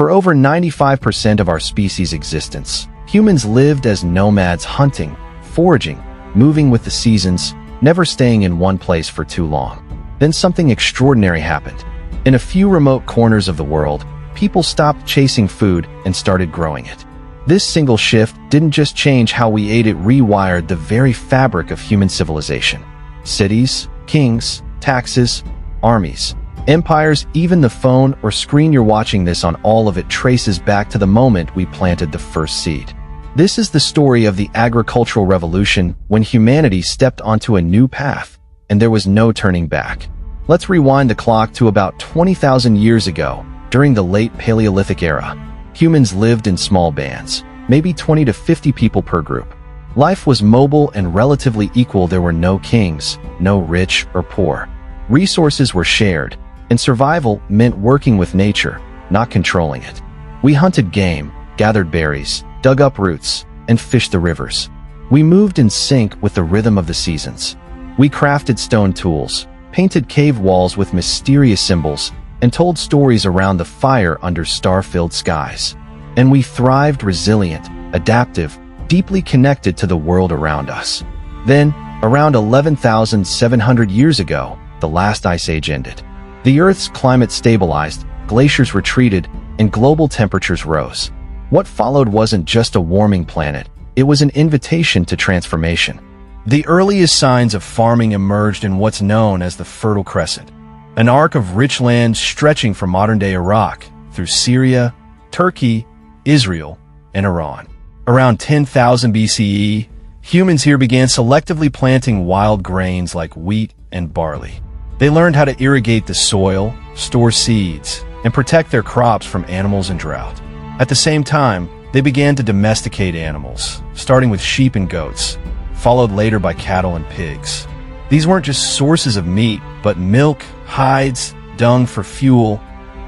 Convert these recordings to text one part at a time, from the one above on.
For over 95% of our species' existence, humans lived as nomads, hunting, foraging, moving with the seasons, never staying in one place for too long. Then something extraordinary happened. In a few remote corners of the world, people stopped chasing food and started growing it. This single shift didn't just change how we ate, it rewired the very fabric of human civilization. Cities, kings, taxes, armies, empires, even the phone or screen you're watching this on, all of it traces back to the moment we planted the first seed. This is the story of the agricultural revolution, when humanity stepped onto a new path, and there was no turning back. Let's rewind the clock to about 20,000 years ago, during the late Paleolithic era. Humans lived in small bands, maybe 20 to 50 people per group. Life was mobile and relatively equal. There were no kings, no rich or poor. Resources were shared, and survival meant working with nature, not controlling it. We hunted game, gathered berries, dug up roots, and fished the rivers. We moved in sync with the rhythm of the seasons. We crafted stone tools, painted cave walls with mysterious symbols, and told stories around the fire under star-filled skies. And we thrived, resilient, adaptive, deeply connected to the world around us. Then, around 11,700 years ago, the last ice age ended. The Earth's climate stabilized, glaciers retreated, and global temperatures rose. What followed wasn't just a warming planet, it was an invitation to transformation. The earliest signs of farming emerged in what's known as the Fertile Crescent, an arc of rich land stretching from modern-day Iraq through Syria, Turkey, Israel, and Iran. Around 10,000 BCE, humans here began selectively planting wild grains like wheat and barley. They learned how to irrigate the soil, store seeds, and protect their crops from animals and drought. At the same time, they began to domesticate animals, starting with sheep and goats, followed later by cattle and pigs. These weren't just sources of meat, but milk, hides, dung for fuel,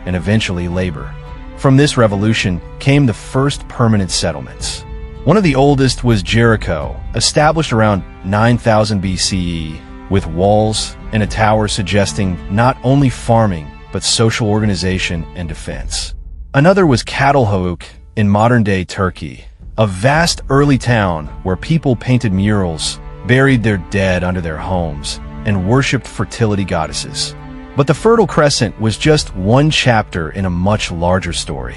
and eventually labor. From this revolution came the first permanent settlements. One of the oldest was Jericho, established around 9000 BCE, with walls and a tower suggesting not only farming, but social organization and defense. Another was Catalhouk in modern-day Turkey, a vast early town where people painted murals, buried their dead under their homes, and worshipped fertility goddesses. But the Fertile Crescent was just one chapter in a much larger story.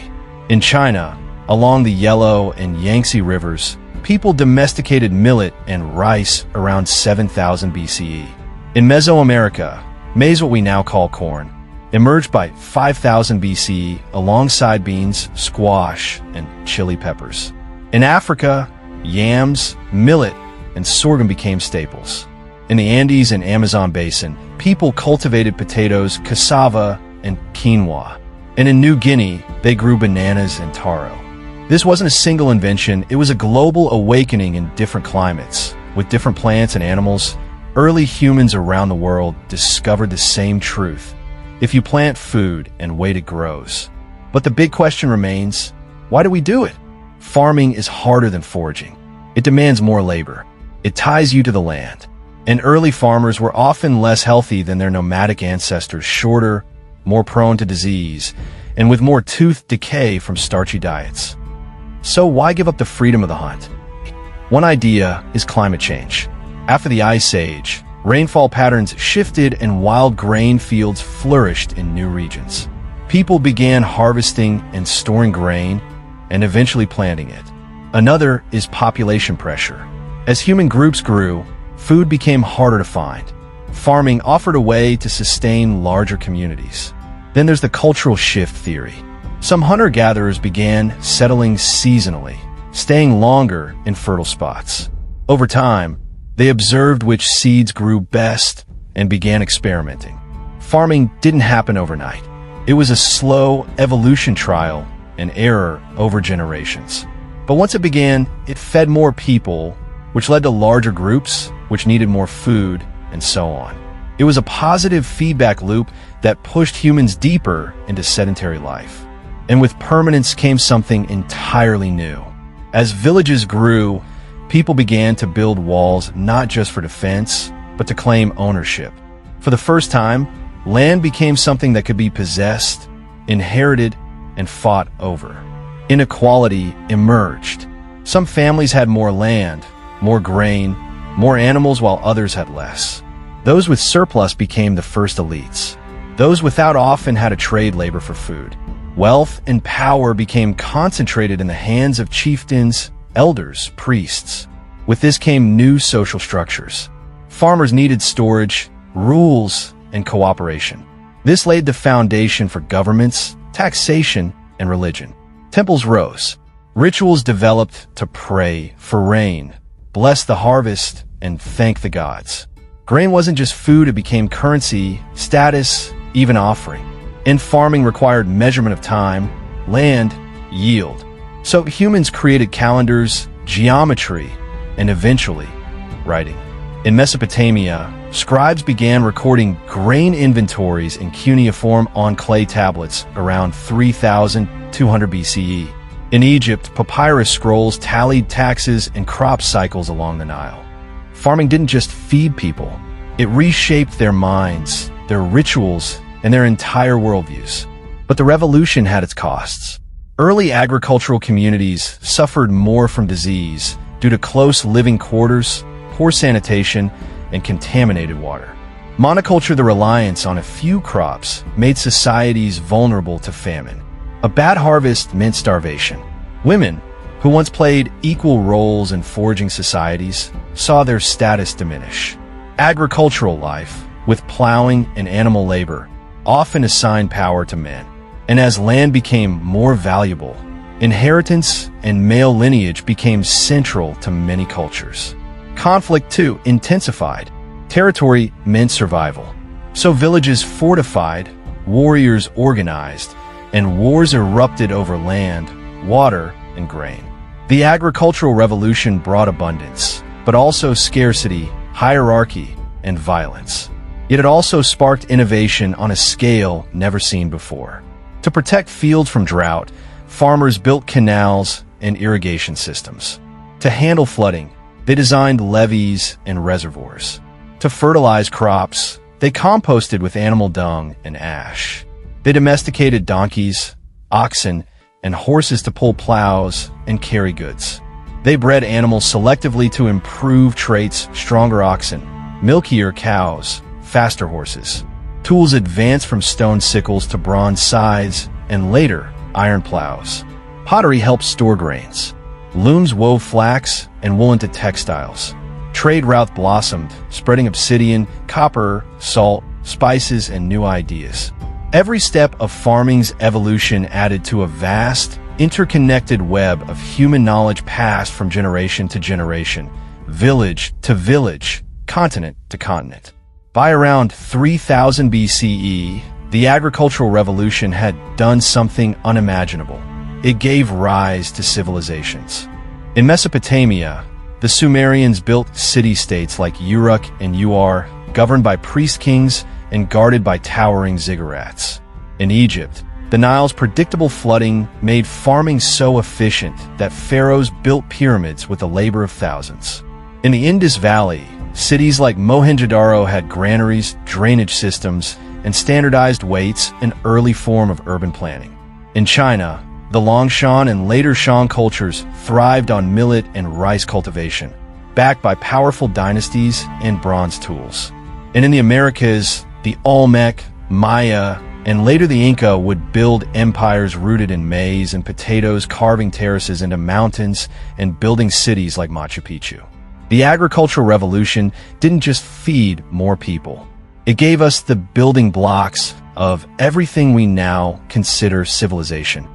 In China, along the Yellow and Yangtze rivers, people domesticated millet and rice around 7000 BCE. In Mesoamerica, maize, what we now call corn, emerged by 5000 BCE alongside beans, squash, and chili peppers. In Africa, yams, millet, and sorghum became staples. In the Andes and Amazon basin, people cultivated potatoes, cassava, and quinoa. And in New Guinea, they grew bananas and taro. This wasn't a single invention, it was a global awakening in different climates. With different plants and animals, early humans around the world discovered the same truth. If you plant food and wait, it grows. But the big question remains, why do we do it? Farming is harder than foraging. It demands more labor. It ties you to the land. And early farmers were often less healthy than their nomadic ancestors, shorter, more prone to disease, and with more tooth decay from starchy diets. So why give up the freedom of the hunt? One idea is climate change. After the Ice Age, rainfall patterns shifted and wild grain fields flourished in new regions. People began harvesting and storing grain, and eventually planting it. Another is population pressure. As human groups grew, food became harder to find. Farming offered a way to sustain larger communities. Then there's the cultural shift theory. Some hunter-gatherers began settling seasonally, staying longer in fertile spots. Over time, they observed which seeds grew best and began experimenting. Farming didn't happen overnight. It was a slow evolution, trial and error over generations. But once it began, it fed more people, which led to larger groups, which needed more food, and so on. It was a positive feedback loop that pushed humans deeper into sedentary life. And with permanence came something entirely new. As villages grew, people began to build walls not just for defense, but to claim ownership. For the first time, land became something that could be possessed, inherited, and fought over. Inequality emerged. Some families had more land, more grain, more animals, while others had less. Those with surplus became the first elites. Those without often had to trade labor for food. Wealth and power became concentrated in the hands of chieftains, elders, priests. With this came new social structures. Farmers needed storage, rules, and cooperation. This laid the foundation for governments, taxation, and religion. Temples rose. Rituals developed to pray for rain, bless the harvest, and thank the gods. Grain wasn't just food, it became currency, status, even offering. And farming required measurement of time, land, yield. So humans created calendars, geometry, and eventually, writing. In Mesopotamia, scribes began recording grain inventories in cuneiform on clay tablets around 3200 BCE. In Egypt, papyrus scrolls tallied taxes and crop cycles along the Nile. Farming didn't just feed people, it reshaped their minds, their rituals, and their entire worldviews. But the revolution had its costs. Early agricultural communities suffered more from disease due to close living quarters, poor sanitation, and contaminated water. Monoculture, the reliance on a few crops, made societies vulnerable to famine. A bad harvest meant starvation. Women, who once played equal roles in foraging societies, saw their status diminish. Agricultural life, with plowing and animal labor, often assigned power to men. And as land became more valuable, inheritance and male lineage became central to many cultures. Conflict, too, intensified. Territory meant survival. So villages fortified, warriors organized, and wars erupted over land, water, and grain. The agricultural revolution brought abundance, but also scarcity, hierarchy, and violence. Yet it also sparked innovation on a scale never seen before. To protect fields from drought, farmers built canals and irrigation systems. To handle flooding, they designed levees and reservoirs. To fertilize crops, they composted with animal dung and ash. They domesticated donkeys, oxen, and horses to pull plows and carry goods. They bred animals selectively to improve traits: stronger oxen, milkier cows, faster horses. Tools advanced from stone sickles to bronze scythes, and later, iron plows. Pottery helped store grains. Looms wove flax and wool into textiles. Trade routes blossomed, spreading obsidian, copper, salt, spices, and new ideas. Every step of farming's evolution added to a vast, interconnected web of human knowledge passed from generation to generation, village to village, continent to continent. By around 3000 BCE, the agricultural revolution had done something unimaginable. It gave rise to civilizations. In Mesopotamia, the Sumerians built city-states like Uruk and Ur, governed by priest-kings and guarded by towering ziggurats. In Egypt, the Nile's predictable flooding made farming so efficient that pharaohs built pyramids with the labor of thousands. In the Indus Valley, cities like Mohenjo-daro had granaries, drainage systems, and standardized weights, an early form of urban planning. In China, the Longshan and later Shan cultures thrived on millet and rice cultivation, backed by powerful dynasties and bronze tools. And in the Americas, the Olmec, Maya, and later the Inca would build empires rooted in maize and potatoes, carving terraces into mountains and building cities like Machu Picchu. The agricultural revolution didn't just feed more people. It gave us the building blocks of everything we now consider civilization.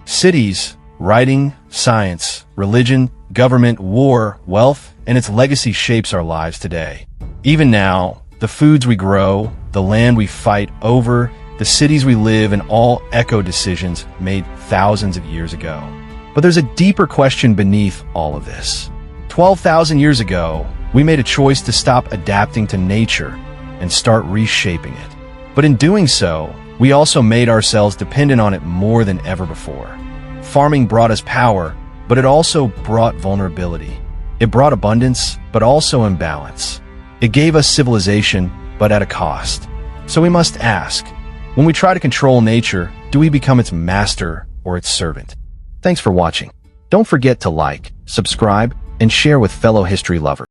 Cities, writing, science, religion, government, war, wealth, and its legacy shapes our lives today. Even now, the foods we grow, the land we fight over, the cities we live in all echo decisions made thousands of years ago. But there's a deeper question beneath all of this. 12,000 years ago, we made a choice to stop adapting to nature and start reshaping it. But in doing so, we also made ourselves dependent on it more than ever before. Farming brought us power, but it also brought vulnerability. It brought abundance, but also imbalance. It gave us civilization, but at a cost. So we must ask, when we try to control nature, do we become its master or its servant. Thanks for watching. Don't forget to like, subscribe, and share with fellow history lovers.